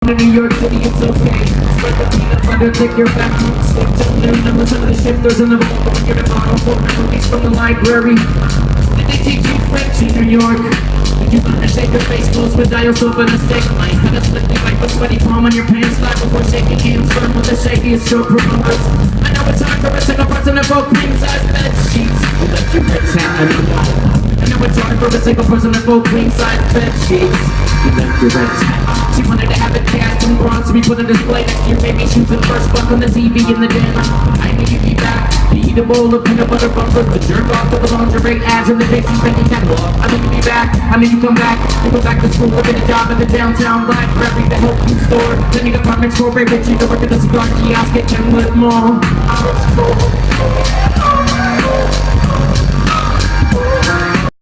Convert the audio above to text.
in New York City, it's okay. Spread the peanut butter, take your back home. Stick to their numbers under the shifters in the vault. Get a bottle for memories from the library. Did they teach you French in New York? Did you learn to shake your face close with dial soap and a steak knife? Had a slickly wipe a sweaty palm on your pants slap before shaking hands firm with the shakiest show promoters. I know it's hard for a single person to vote queen size bed sheets. You left your rich hat in the wall. I know it's hard for a single person to vote queen size bed sheets. You left your red hat. She wanted to have it cast in bronze to be put on display next to your baby shoes and first buck on the TV in the den. I knew you'd be back to eat a bowl of peanut butter bumpers, to jerk off to the lingerie ads in the Dixie Benny catalog. I knew you'd be back, I knew you'd come back. You go back to school, working a job in the downtown library, the health food store, then apartments for Ray Ritchie to work at the cigar kiosk at Kenwood Mall. I was full.